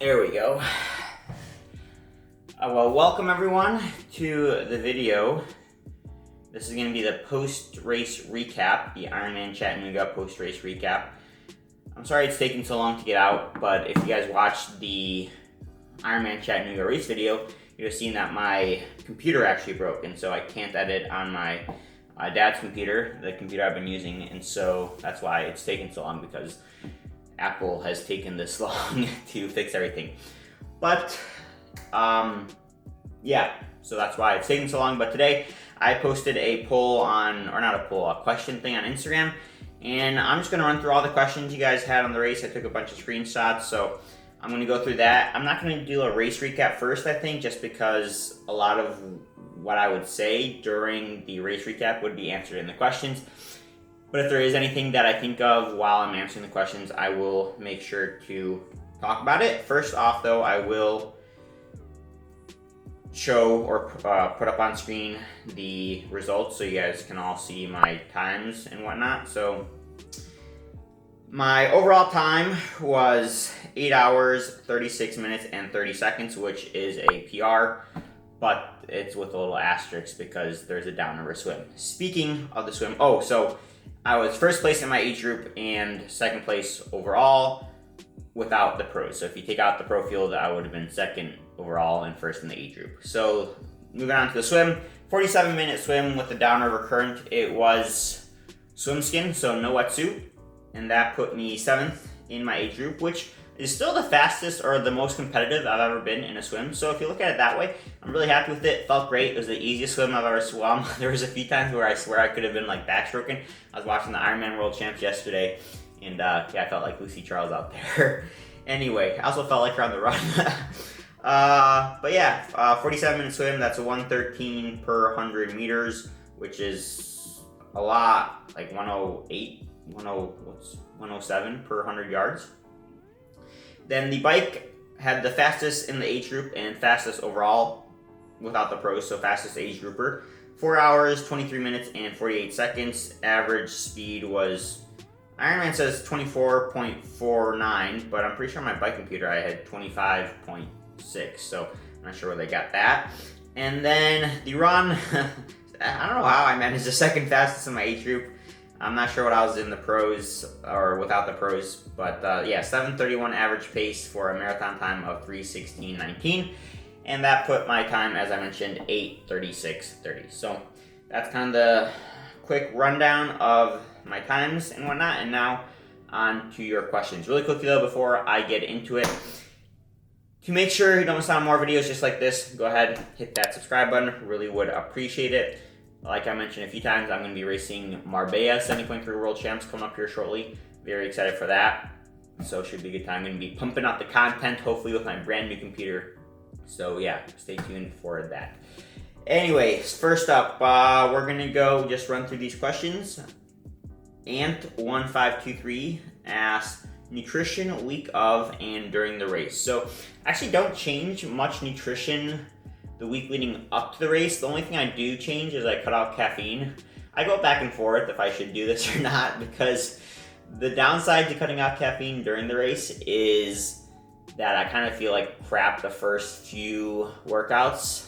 There we go. Well, welcome everyone to the video. This is going to be the post-race recap, the Ironman Chattanooga post-race recap. I'm sorry it's taking so long to get out, but if you guys watched the Ironman Chattanooga race video, you'd have seen that my computer actually broke, and so I can't edit on my dad's computer, the computer I've been using, and so that's why it's taken so long, because Apple has taken this long to fix everything. But yeah, so that's why it's taking so long. But today I posted a poll on, or not a poll, a question thing on Instagram, and I'm just gonna run through all the questions you guys had on the race. I took a bunch of screenshots, so I'm gonna go through that. I'm not gonna do a race recap first, I think, just because a lot of what I would say during the race recap would be answered in the questions. But if there is anything that I think of while I'm answering the questions, I will make sure to talk about it. First off, though, I will show or put up on screen the results so you guys can all see my times and whatnot. So my overall time was 8 hours, 36 minutes, and 30 seconds, which is a PR, but it's with a little asterisk because there's a downriver swim. Speaking of the swim, so I was first place in my age group and second place overall without the pros. So if you take out the pro field, I would have been second overall and first in the age group. So moving on to the swim, 47-minute swim with the downriver current. It was swim skin, so no wetsuit, and that put me 7th in my age group, which is still the fastest or the most competitive I've ever been in a swim. So if you look at it that way, I'm really happy with it. Felt great. It was the easiest swim I've ever swum. There was a few times where I swear I could have been like backstroking. I was watching the Ironman World Champs yesterday, and yeah, I felt like Lucy Charles out there. Anyway, I also felt like her on the run. But yeah, 47-minute swim. That's a 113 per 100 meters, which is a lot, like 107 per 100 yards. Then the bike had the fastest in the age group and fastest overall without the pros, so fastest age grouper. 4 hours, 23 minutes, and 48 seconds. Average speed was, Ironman says 24.49, but I'm pretty sure on my bike computer I had 25.6, so I'm not sure where they got that. And then the run, I don't know how I managed the second fastest in my age group. I'm not sure what I was in the pros or without the pros, but yeah, 7:31 average pace for a marathon time of 3:16.19, and that put my time, as I mentioned, 8:36.30. So that's kind of the quick rundown of my times and whatnot, and now on to your questions. Really quickly though, before I get into it, to make sure you don't miss out on more videos just like this, go ahead, hit that subscribe button, really would appreciate it. Like I mentioned a few times, I'm going to be racing Marbella 70.3 World Champs coming up here shortly. Very excited for that. So it should be a good time. I'm going to be pumping out the content, hopefully with my brand new computer. So yeah, stay tuned for that. Anyways, first up, we're going to go just run through these questions. Ant1523 asks, nutrition week of and during the race. So actually don't change much nutrition the week leading up to the race. The only thing I do change is I cut out caffeine. I go back and forth if I should do this or not, because the downside to cutting out caffeine during the race is that I kind of feel like crap the first few workouts,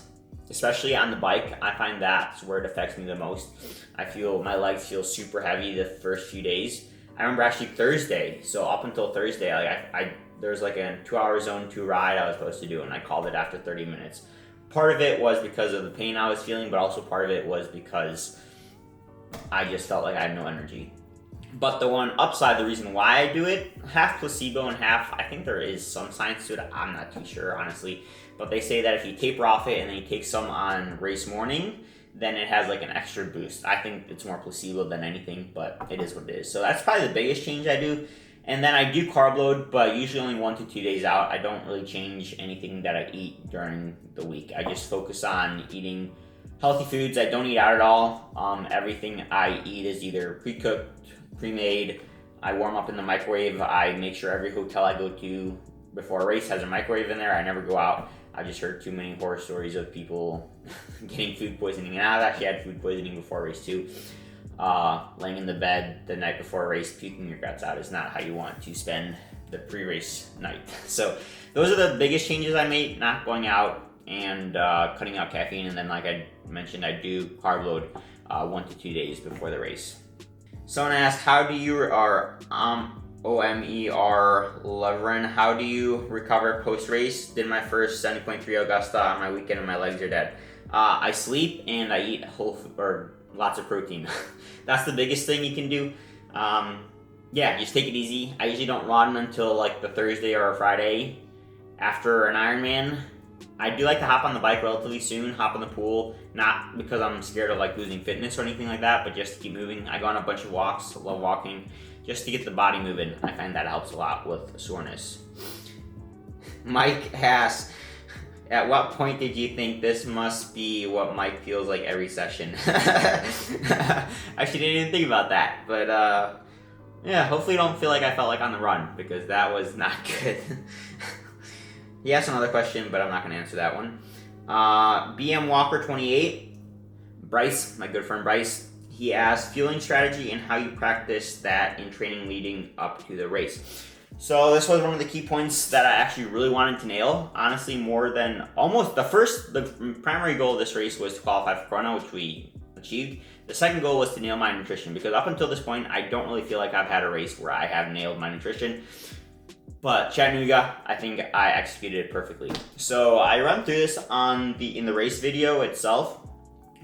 especially on the bike. I find that's where it affects me the most. I feel my legs feel super heavy the first few days. I remember actually Thursday, so up until Thursday, there was like a 2-hour zone 2 ride I was supposed to do, and I called it after 30 minutes. Part of it was because of the pain I was feeling, but also part of it was because I just felt like I had no energy. But the one upside, the reason why I do it, half placebo and half, I think there is some science to it, I'm not too sure honestly, but they say that if you taper off it and then you take some on race morning, then it has like an extra boost. I think it's more placebo than anything, but it is what it is. So that's probably the biggest change I do. And then I do carb load, but usually only 1 to 2 days out. I don't really change anything that I eat during the week. I just focus on eating healthy foods. I don't eat out at all. Everything I eat is either pre-cooked, pre-made. I warm up in the microwave. I make sure every hotel I go to before a race has a microwave in there. I never go out. I just heard too many horror stories of people getting food poisoning. And I've actually had food poisoning before race too. Laying in the bed the night before a race, puking your guts out is not how you want to spend the pre-race night. So those are the biggest changes I made, not going out and cutting out caffeine. And then like I mentioned, I do carb load 1 to 2 days before the race. Someone asked, how do you, Omer11, how do you recover post-race? Did my first 70.3 Augusta on my weekend and my legs are dead. I sleep and I eat lots of protein. That's the biggest thing you can do. Yeah, just take it easy. I usually don't run until like the Thursday or Friday after an Ironman. I do like to hop on the bike relatively soon, hop in the pool, not because I'm scared of like losing fitness or anything like that, but just to keep moving. I go on a bunch of walks, love walking, just to get the body moving. I find that helps a lot with soreness. Mike asks, at what point did you think this must be what Mike feels like every session? Actually didn't even think about that, but yeah, hopefully you don't feel like I felt like on the run, because that was not good. He asked another question, but I'm not going to answer that one. BM Walker 28, Bryce, my good friend Bryce, he asked fueling strategy and how you practice that in training leading up to the race. So this was one of the key points that I actually really wanted to nail. Honestly, more than almost the primary goal of this race was to qualify for Kona, which we achieved. The second goal was to nail my nutrition, because up until this point, I don't really feel like I've had a race where I have nailed my nutrition. But Chattanooga, I think I executed it perfectly. So I run through this in the race video itself,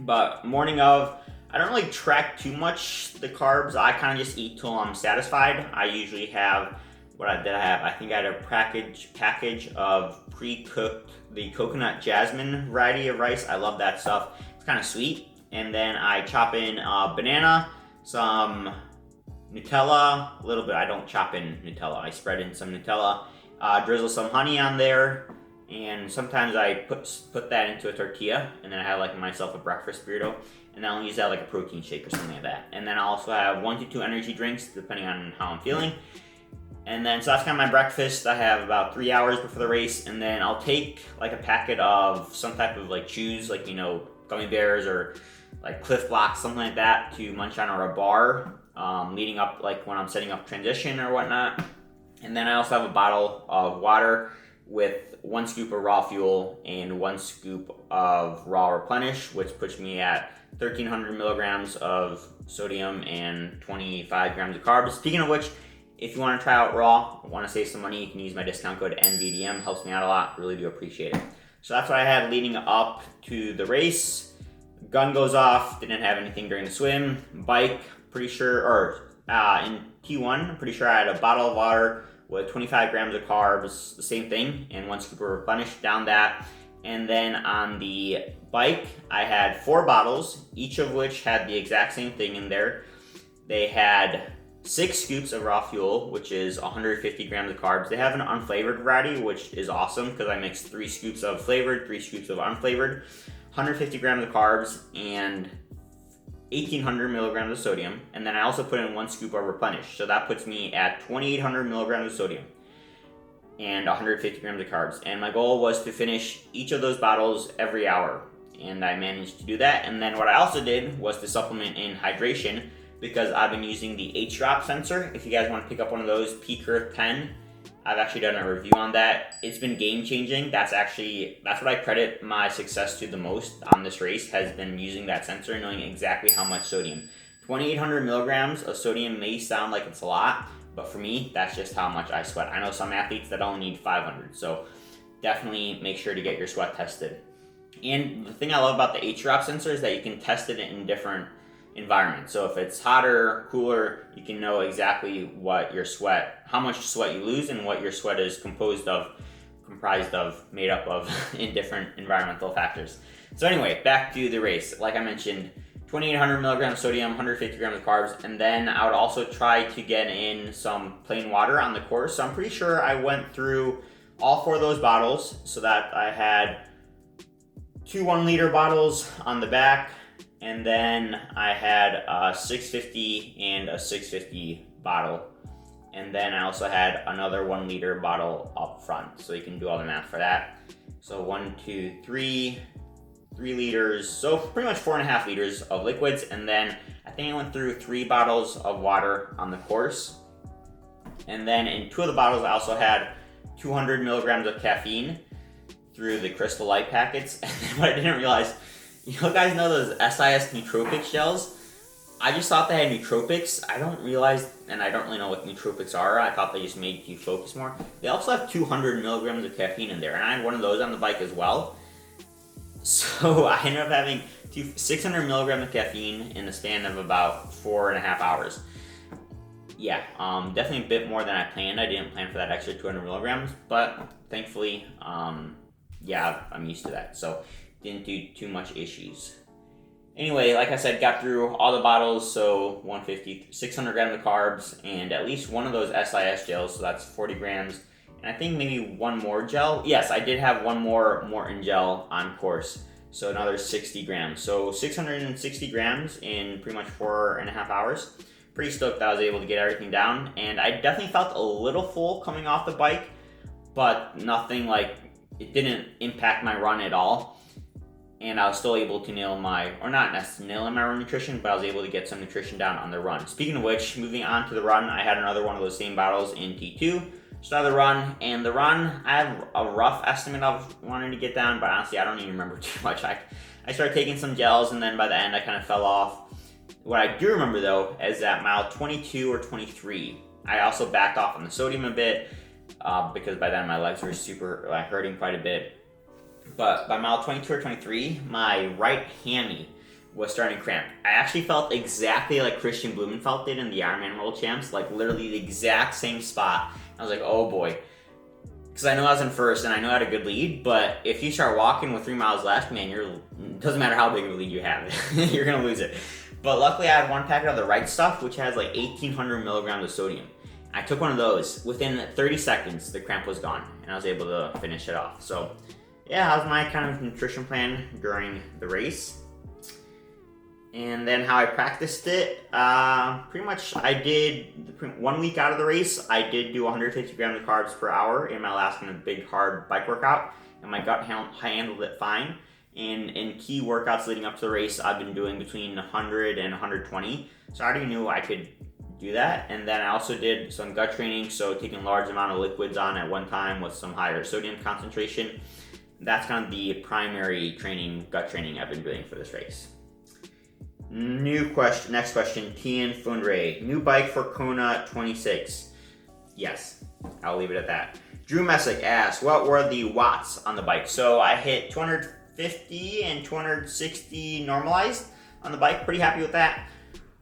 but morning of, I don't really track too much the carbs. I kind of just eat till I'm satisfied. I usually have, I think I had a package of pre-cooked, the coconut jasmine variety of rice. I love that stuff. It's kind of sweet. And then I chop in banana, some Nutella, a little bit. I don't chop in Nutella. I spread in some Nutella, drizzle some honey on there, and sometimes I put that into a tortilla, and then I have like myself a breakfast burrito, and then I'll use that like a protein shake or something like that. And then I also have 1 to 2 energy drinks depending on how I'm feeling. And then so that's kind of my breakfast. I have about 3 hours before the race, and then I'll take like a packet of some type of like chews, like gummy bears or like Cliff Blocks, something like that, to munch on, or a bar. Leading up, like when I'm setting up transition or whatnot. And then I also have a bottle of water with 1 scoop of raw fuel and 1 scoop of raw replenish, which puts me at 1,300 milligrams of sodium and 25 grams of carbs. Speaking of which, if you want to try out raw, want to save some money, you can use my discount code NVDM. Helps me out a lot. Really do appreciate it. So that's what I had leading up to the race. Gun goes off. Didn't have anything during the swim. Bike, pretty sure, or in T1, I'm pretty sure I had a bottle of water with 25 grams of carbs, the same thing, and 1 scoop of replenish, down that. And then on the bike, I had 4 bottles, each of which had the exact same thing in there. They had 6 scoops of raw fuel, which is 150 grams of carbs. They have an unflavored variety, which is awesome because I mixed 3 scoops of flavored, 3 scoops of unflavored, 150 grams of carbs, and 1,800 milligrams of sodium. And then I also put in 1 scoop of replenish. So that puts me at 2,800 milligrams of sodium and 150 grams of carbs. And my goal was to finish each of those bottles every hour. And I managed to do that. And then what I also did was to supplement in hydration, because I've been using the H-drop sensor. If you guys want to pick up one of those, PARKERKERTH 10, I've actually done a review on that. It's been game changing. That's what I credit my success to the most on this race, has been using that sensor and knowing exactly how much sodium. 2,800 milligrams of sodium may sound like it's a lot, but for me, that's just how much I sweat. I know some athletes that only need 500, so definitely make sure to get your sweat tested. And the thing I love about the H-drop sensor is that you can test it in different environment. So if it's hotter, cooler, you can know exactly what your sweat, how much sweat you lose, and what your sweat is comprised of, made up of in different environmental factors. So anyway, back to the race. Like I mentioned, 2,800 milligrams sodium, 150 grams of carbs, and then I would also try to get in some plain water on the course. So I'm pretty sure I went through all 4 of those bottles, so that I had 2 1-liter bottles on the back, and then I had a 650 and a 650 bottle. And then I also had another 1-liter bottle up front. So you can do all the math for that. So 1, 2, 3 liters. So pretty much 4.5 liters of liquids. And then I think I went through 3 bottles of water on the course. And then in 2 of the bottles, I also had 200 milligrams of caffeine through the Crystal Light packets. And then what I didn't realize, you guys know those SIS nootropics gels? I just thought they had nootropics. I don't realize, and I don't really know what nootropics are. I thought they just made you focus more. They also have 200 milligrams of caffeine in there, and I had one of those on the bike as well. So I ended up having 600 milligrams of caffeine in the span of about 4.5 hours. Yeah, definitely a bit more than I planned. I didn't plan for that extra 200 milligrams, but thankfully, yeah, I'm used to that. So didn't do too much issues. Anyway, like I said, got through all the bottles, so 150, 600 grams of carbs, and at least one of those SIS gels, so that's 40 grams. And I think maybe one more gel. Yes, I did have one more Morton gel on course, so another 60 grams. So 660 grams in pretty much 4.5 hours. Pretty stoked that I was able to get everything down, and I definitely felt a little full coming off the bike, but nothing like, it didn't impact my run at all. And I was still able to nail my, or not necessarily nail my run nutrition, but I was able to get some nutrition down on the run. Speaking of which, moving on to the run, I had another one of those same bottles in T2. Started the run, and the run, I have a rough estimate of wanting to get down, but honestly, I don't even remember too much. I started taking some gels, and then by the end, I kind of fell off. What I do remember, though, is at mile 22 or 23, I also backed off on the sodium a bit, because by then my legs were hurting quite a bit. But by mile 22 or 23, my right hammy was starting to cramp. I actually felt exactly like Christian Blumenfeld did in the Ironman World Champs, like literally the exact same spot. I was like, oh boy. Because I know I was in first and I know I had a good lead, but if you start walking with 3 miles left, man, it doesn't matter how big of a lead you have, you're going to lose it. But luckily I had one packet of the right stuff, which has like 1,800 milligrams of sodium. I took one of those. Within 30 seconds, the cramp was gone, and I was able to finish it off. So yeah, that was my kind of nutrition plan during the race. And then how I practiced it, pretty much I did, 1 week out of the race, I did do 150 grams of carbs per hour in my last kind of big hard bike workout, and my gut handled it fine. And in key workouts leading up to the race, I've been doing between 100 and 120, so I already knew I could do that. And then I also did some gut training, so taking a large amount of liquids on at one time with some higher sodium concentration. That's kind of the primary training, gut training I've been doing for this race. Next question, Tian Funre. New bike for Kona 26. Yes, I'll leave it at that. Drew Messick asks, what were the watts on the bike? So I hit 250 and 260 normalized on the bike. Pretty happy with that.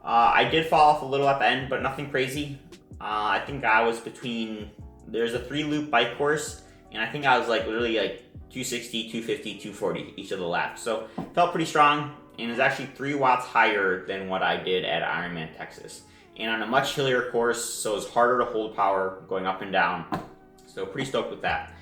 I did fall off a little at the end, but nothing crazy. I think I was there's a 3-loop bike course, and I think I was like literally like 260, 250, 240 each of the laps. So felt pretty strong, and it's actually 3 watts higher than what I did at Ironman Texas. And on a much hillier course, so it's harder to hold power going up and down. So pretty stoked with that.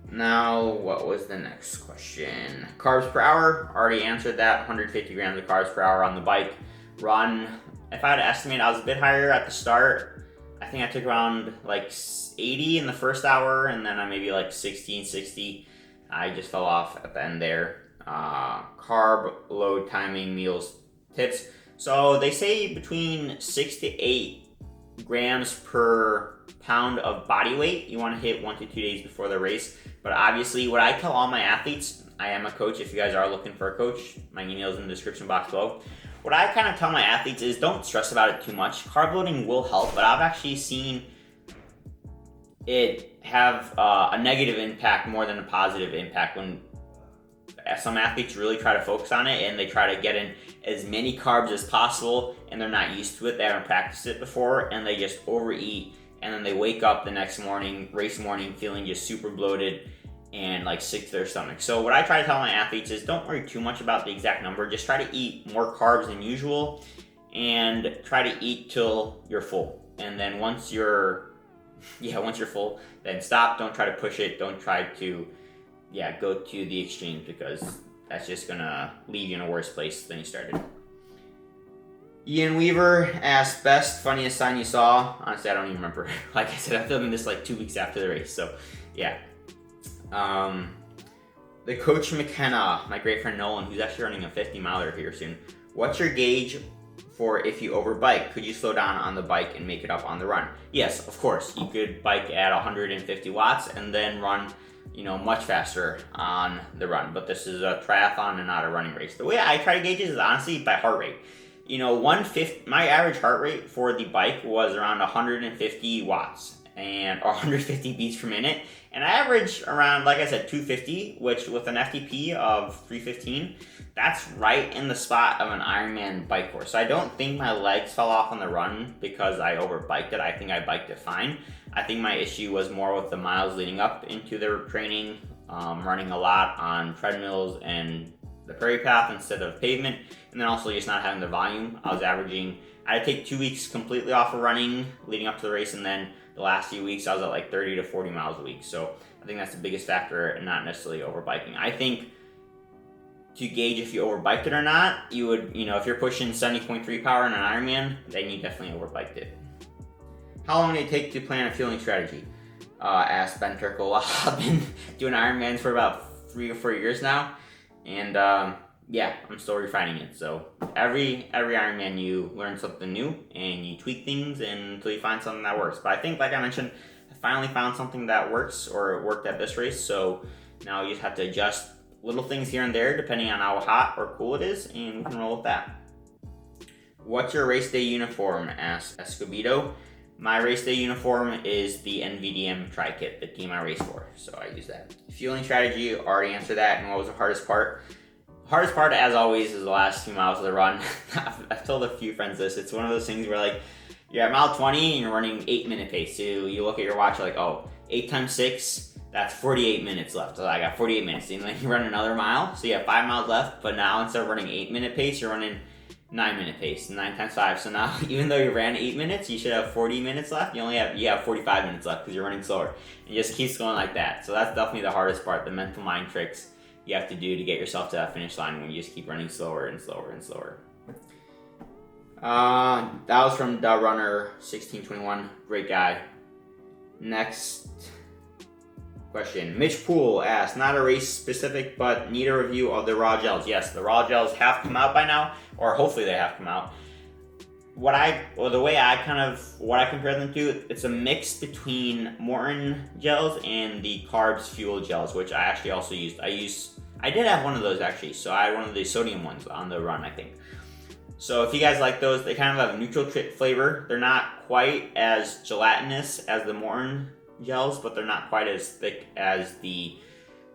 Now, what was the next question? Carbs per hour, already answered that. 150 grams of carbs per hour on the bike. Run, if I had to estimate, I was a bit higher at the start. I think I took around like 80 in the first hour, and then I maybe like 60 and 60. I just fell off at the end there. Carb load timing meals tips. So they say between 6 to 8 grams per pound of body weight you want to hit 1 to 2 days before the race. But obviously, what I tell all my athletes, I am a coach. If you guys are looking for a coach, my email is in the description box below. What I kind of tell my athletes is don't stress about it too much. Carb loading will help, but I've actually seen it have a negative impact more than a positive impact when some athletes really try to focus on it and they try to get in as many carbs as possible, and they're not used to it. They haven't practiced it before, and they just overeat, and then they wake up the next morning, race morning, feeling just super bloated and like sick to their stomach. So what I try to tell my athletes is don't worry too much about the exact number. Just try to eat more carbs than usual and try to eat till you're full. And then once you're full, then stop. Don't try to push it. Don't try to go to the extremes, because that's just gonna leave you in a worse place than you started. Ian Weaver asked, best, funniest sign you saw? Honestly, I don't even remember. Like I said, I'm filming this like 2 weeks after the race, so yeah. The Coach McKenna, my great friend Nolan, who's actually running a 50 miler here soon. What's your gauge for if you overbike. Could you slow down on the bike and make it up on the run? Yes, of course. You could bike at 150 watts and then run, much faster on the run. But this is a triathlon and not a running race. The way I try to gauge it is honestly by heart rate. 150. My average heart rate for the bike was around 150 watts or 150 beats per minute, and I average around, like I said, 250, which with an FTP of 315, that's right in the spot of an Ironman bike course. So I don't think my legs fell off on the run because I overbiked it. I think I biked it fine. I think my issue was more with the miles leading up into the training, running a lot on treadmills and the prairie path instead of pavement, and then also just not having the volume. I had to take 2 weeks completely off of running leading up to the race, and then the last few weeks I was at like 30 to 40 miles a week. So I think that's the biggest factor, and not necessarily overbiking. I think to gauge if you overbiked it or not, you would, if you're pushing 70.3 power in an Ironman, then you definitely overbiked it. How long did it take to plan a fueling strategy? Asked Ben Turkle. I've been doing Ironmans for about 3 or 4 years now. And I'm still refining it. So every Ironman you learn something new and you tweak things until you find something that works. But I think, like I mentioned, I finally found something that works, or it worked at this race. So now you just have to adjust little things here and there depending on how hot or cool it is, and we can roll with that. What's your race day uniform? Asked Escobedo. My race day uniform is the NVDM tri kit, the team I race for, so I use that. Fueling strategy, already answered that. And what was the hardest part? The hardest part, as always, is the last few miles of the run. I've told a few friends this. It's one of those things where, like, you're at mile 20 and you're running 8-minute pace. So you look at your watch, you're like, oh, 8 times 6, that's 48 minutes left. So I got 48 minutes. And then you run another mile, so you have 5 miles left. But now instead of running 8-minute pace, you're running 9-minute pace, 9 times 5. So now, even though you ran 8 minutes, you should have 40 minutes left. You have 45 minutes left because you're running slower. It just keeps going like that. So that's definitely the hardest part, the mental mind tricks you have to do to get yourself to that finish line when you just keep running slower and slower and slower. That was from the runner 1621. Great guy. Next question. Mitch Poole asked, not a race specific, but need a review of the raw gels. Yes, the raw gels have come out by now, or hopefully they have come out. What I compare them to, it's a mix between Morton gels and the Carbs Fuel gels, which I actually also used. I did have one of those actually, so I had one of the sodium ones on the run, I think. So if you guys like those, they kind of have a neutral flavor. They're not quite as gelatinous as the Morton gels, but they're not quite as thick as the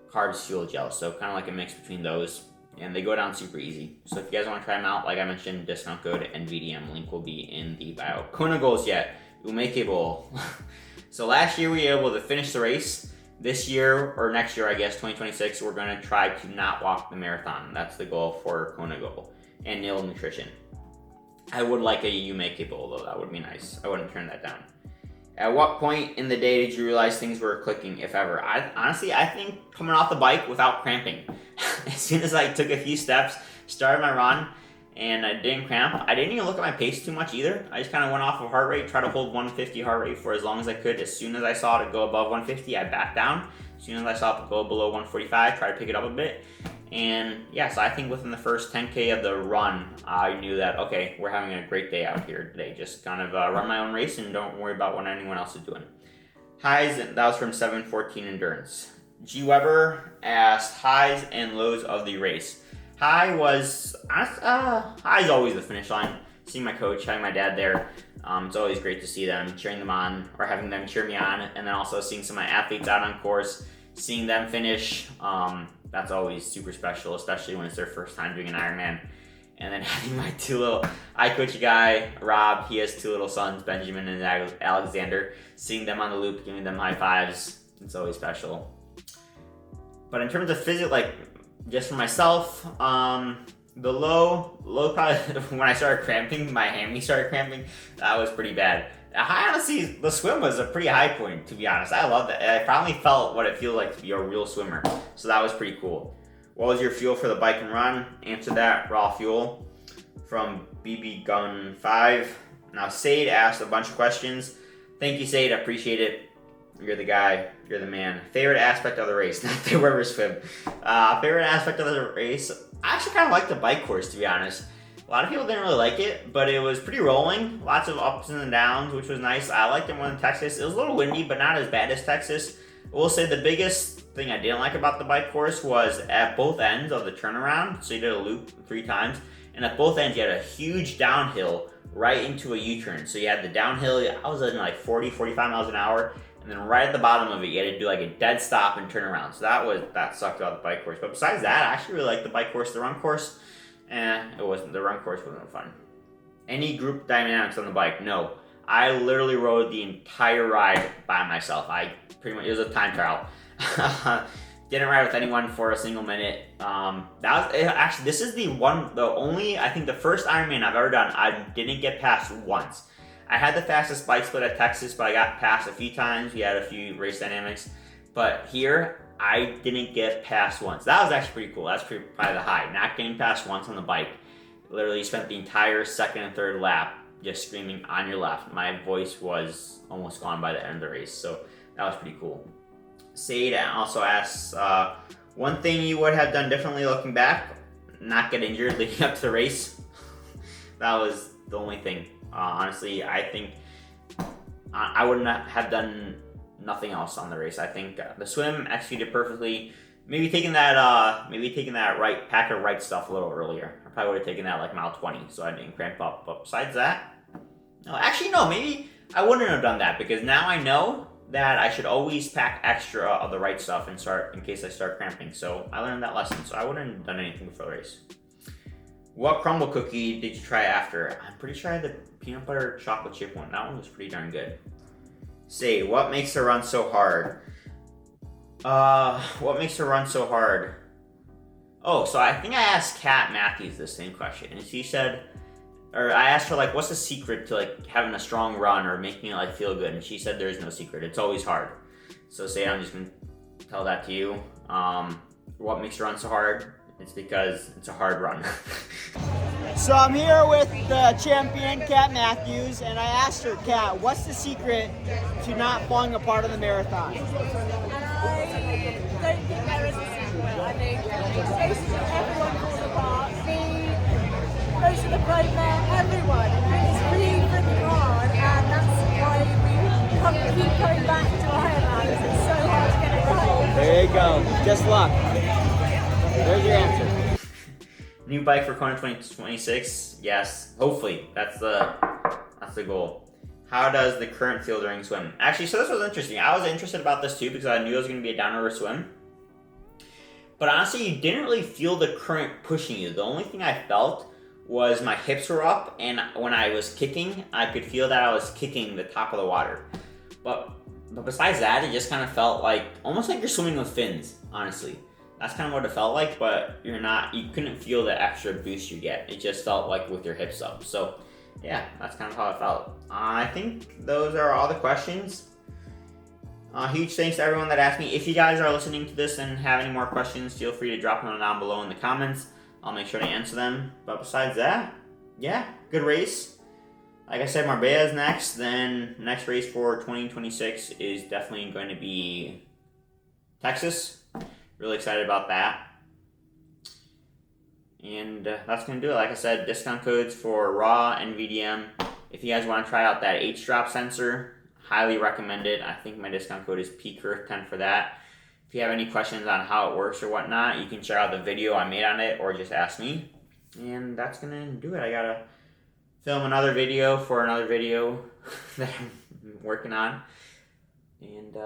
Carbs Fuel gels. So kind of like a mix between those, and they go down super easy. So if you guys want to try them out, like I mentioned, discount code NVDM, link will be in the bio. Kona goals yet? Umekeable. So last year we were able to finish the race. This year, or next year, I guess, 2026, we're going to try to not walk the marathon. That's the goal for Kona goal. And nil nutrition. I would like a Umekeable, though. That would be nice. I wouldn't turn that down. At what point in the day did you realize things were clicking, if ever? I think coming off the bike without cramping. As soon as I took a few steps, started my run, and I didn't cramp. I didn't even look at my pace too much either. I just kind of went off of heart rate, tried to hold 150 heart rate for as long as I could. As soon as I saw it go above 150, I backed down. As soon as I saw it go below 145, tried to pick it up a bit. And yeah, so I think within the first 10K of the run, I knew that, okay, we're having a great day out here today. Just kind of run my own race and don't worry about what anyone else is doing. Highs, that was from 714 Endurance. G. Weber asked highs and lows of the race. High's always the finish line. Seeing my coach, having my dad there, it's always great to see them, cheering them on, or having them cheer me on, and then also seeing some of my athletes out on course, seeing them finish. That's always super special, especially when it's their first time doing an Ironman. And then having I coach a guy, Rob, he has 2 little sons, Benjamin and Alexander, seeing them on the loop, giving them high fives, it's always special. But in terms of physics, like, just for myself, the low probably, when I started cramping, my hammy started cramping, that was pretty bad. The high, honestly, the swim was a pretty high point, to be honest. I love that. I finally felt what it feels like to be a real swimmer, so that was pretty cool. What was your fuel for the bike and run? Answer that, raw fuel. From BB Gun 5. Now, Sade asked a bunch of questions. Thank you, Sade, I appreciate it. You're the guy, you're the man. Favorite aspect of the race, not the river swim. Favorite aspect of the race, I actually kind of like the bike course, to be honest. A lot of people didn't really like it, but it was pretty rolling. Lots of ups and downs, which was nice. I liked it more than Texas. It was a little windy, but not as bad as Texas. I will say the biggest thing I didn't like about the bike course was at both ends of the turnaround. So you did a loop 3 times, and at both ends you had a huge downhill right into a U-turn. So you had the downhill, I was in like 40, 45 miles an hour, and then right at the bottom of it, you had to do like a dead stop and turn around. So that sucked about the bike course. But besides that, I actually really liked the bike course. The run course, it wasn't. The run course wasn't fun. Any group dynamics on the bike? No. I literally rode the entire ride by myself. It was a time trial. Didn't ride with anyone for a single minute. Actually, this is the first Ironman I've ever done I didn't get past once. I had the fastest bike split at Texas, but I got past a few times. We had a few race dynamics. But here, I didn't get past once. That was actually pretty cool. That's probably the high. Not getting past once on the bike. Literally spent the entire second and third lap just screaming on your left. My voice was almost gone by the end of the race. So that was pretty cool. Sade also asks, one thing you would have done differently looking back, not get injured leading up to the race. That was the only thing. Honestly, I think I would not have done nothing else on the race. I think the swim executed perfectly. Maybe taking that Packer right stuff a little earlier. I probably would have taken that like mile 20, so I didn't cramp up. But besides that, no, maybe I wouldn't have done that, because now I know that I should always pack extra of the right stuff in case I start cramping. So I learned that lesson. So I wouldn't have done anything before the race. What crumble cookie did you try after? I'm pretty sure I had the peanut butter chocolate chip one. That one was pretty darn good. Say, what makes the run so hard? What makes the run so hard? Oh, so I think I asked Kat Matthews the same question, and she said, or I asked her, like, what's the secret to like having a strong run or making it like feel good? And she said there's no secret. It's always hard. So say I'm just gonna tell that to you. What makes the run so hard? It's because it's a hard run. So I'm here with the champion, Kat Matthews, and I asked her, Kat, what's the secret to not falling apart on the marathon? I don't think there is a secret. I think basically everyone falls apart. Me, most of the program, everyone. It's really freaking hard, and that's why we keep coming back to Ironman. It's so hard to get it right. There you go. Just luck. There's your answer. New bike for Kona 2026? Yes, hopefully. That's the goal. How does the current feel during swim? Actually, so this was interesting. I was interested about this too because I knew it was going to be a downriver swim. But honestly, you didn't really feel the current pushing you. The only thing I felt was my hips were up, and when I was kicking, I could feel that I was kicking the top of the water. But besides that, it just kind of felt like, almost like you're swimming with fins, honestly. That's kind of what it felt like, but you couldn't feel the extra boost you get. It just felt like with your hips up. So yeah, that's kind of how it felt. I think those are all the questions. Huge thanks to everyone that asked me. If you guys are listening to this and have any more questions, feel free to drop them down below in the comments. I'll make sure to answer them. But besides that, yeah, good race. Like I said, Marbella is next. Then next race for 2026 is definitely going to be Texas. Really excited about that. And that's going to do it. Like I said, discount codes for Raw and NVDM. If you guys want to try out that H-drop sensor, highly recommend it. I think my discount code is PARKERKERTH10 for that. If you have any questions on how it works or whatnot, you can check out the video I made on it or just ask me. And that's going to do it. I got to film another video for another video that I'm working on. And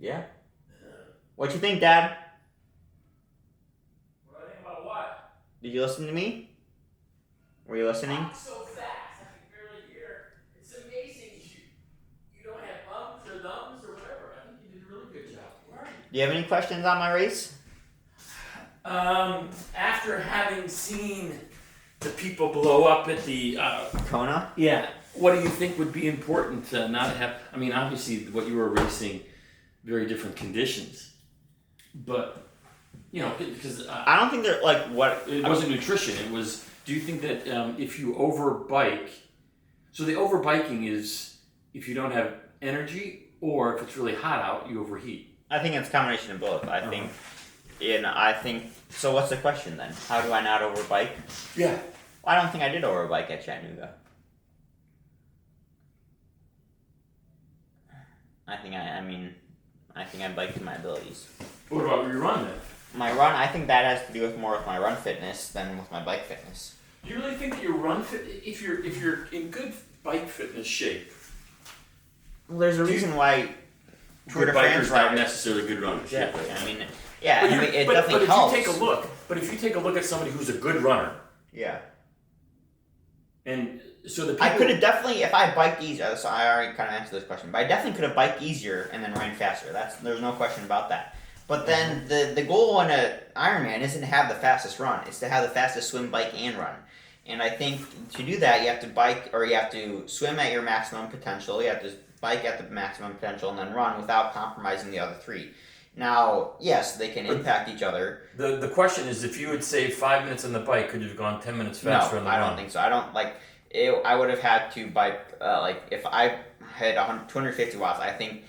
yeah. What you think, Dad? What do I think about what? Did you listen to me? Were you listening? Not so fast. I can barely hear. It's amazing. You don't have ums or thumbs or whatever. I think you did a really good job. Where are you? Do you have any questions on my race? After having seen the people blow up at the Kona? yeah, what do you think would be important to not have? I mean, obviously, what you were racing, very different conditions. But, because I don't think they're like what. it wasn't nutrition. It was. Do you think that if you overbike, so the overbiking is if you don't have energy, or if it's really hot out, you overheat? I think it's a combination of both. I think And I think, so what's the question then? How do I not overbike? Yeah. Well, I don't think I did overbike at Chattanooga. I think I biked to my abilities. What about your run then? My run, I think that has to do more with my run fitness than with my bike fitness. Do you really think that your run fit, if you're in good bike fitness shape? Well, there's a reason why Good bikers aren't necessarily good runners. Exactly. I mean, yeah, it definitely but helps. If you take a look at somebody who's a good runner, Yeah. and so the people, I could have definitely, if I biked easier, so I already kind of answered this question, but I definitely could have biked easier and then ran faster. There's no question about that. But then the goal in an Ironman isn't to have the fastest run; it's to have the fastest swim, bike, and run. And I think to do that, you have to bike, or you have to swim at your maximum potential. You have to bike at the maximum potential, and then run without compromising the other three. Now, yes, they can impact each other. the question is, if you would save 5 minutes on the bike, could you have gone 10 minutes faster on the I run? don't think so. I don't like. I would have had to bike like if I had 250 watts. I think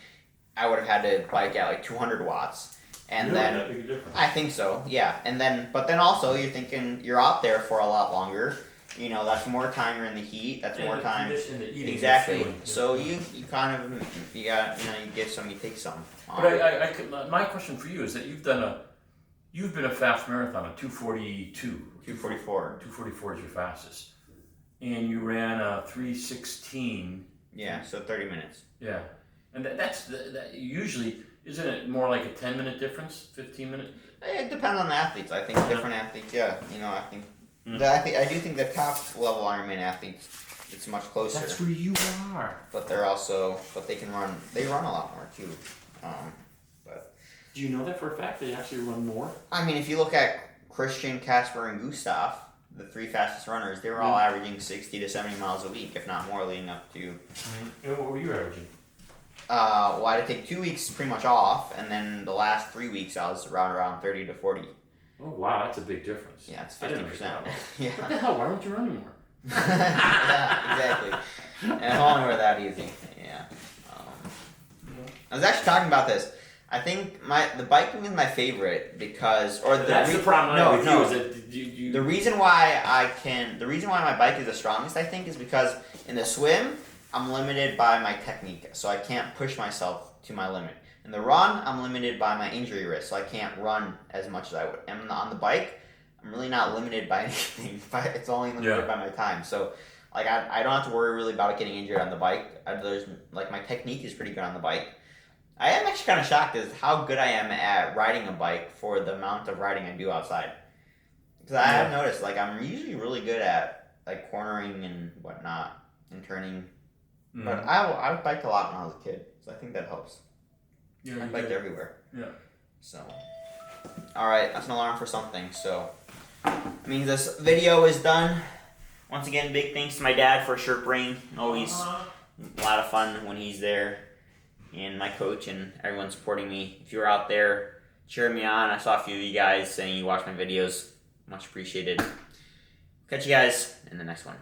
I would have had to bike at like 200 watts, and Really? then That big a difference? I think so. Yeah, and then but then also you're thinking you're out there for a lot longer. You know, that's more time you're in the heat. That's more time. Exactly. So you kind of you got you get some, you take some. But my question for you is that you've been a fast marathon, a 2:42. 2:44. 2:44 is your fastest, and you ran a 3:16. Yeah, so 30 minutes. Yeah, and that's usually, isn't it more like a 10-minute difference, 15-minute? It depends on the athletes. I think different athletes. Yeah, I think. I do think the top level Ironman athletes, it's much closer. That's where you are. But they can run. They run a lot more too. But Do you know that for a fact? They actually run more. I mean, if you look at Christian, Casper, and Gustav, the three fastest runners, they were all averaging 60 to 70 miles a week, if not more, leading up to. And what were you averaging? Well, I had to take 2 weeks pretty much off, and then the last 3 weeks I was around 30 to 40. Oh wow, that's a big difference. Yeah, it's I didn't 50%. understand that. Yeah. What the hell? Why don't you run anymore? Yeah, exactly. And it won't work that easy. Yeah. I was actually talking about this. I think the biking is my favorite because, That's the problem I have with you, is that you the reason why my bike is the strongest, I think, is because in the swim I'm limited by my technique, so I can't push myself to my limit. In the run, I'm limited by my injury risk, so I can't run as much as I would. And on the bike, I'm really not limited by anything. It's only limited by my time. So, like, I don't have to worry really about getting injured on the bike. My technique is pretty good on the bike. I am actually kind of shocked as how good I am at riding a bike for the amount of riding I do outside. Because I have noticed, like, I'm usually really good at, like, cornering and whatnot and turning. Mm. But I biked a lot when I was a kid, so I think that helps. Yeah, I biked everywhere. Yeah. So, alright, that's an alarm for something. So, it means this video is done. Once again, big thanks to my dad for Sherpering. Always a lot of fun when he's there. And my coach and everyone supporting me. If you're out there cheering me on, I saw a few of you guys saying you watch my videos. Much appreciated. Catch you guys in the next one.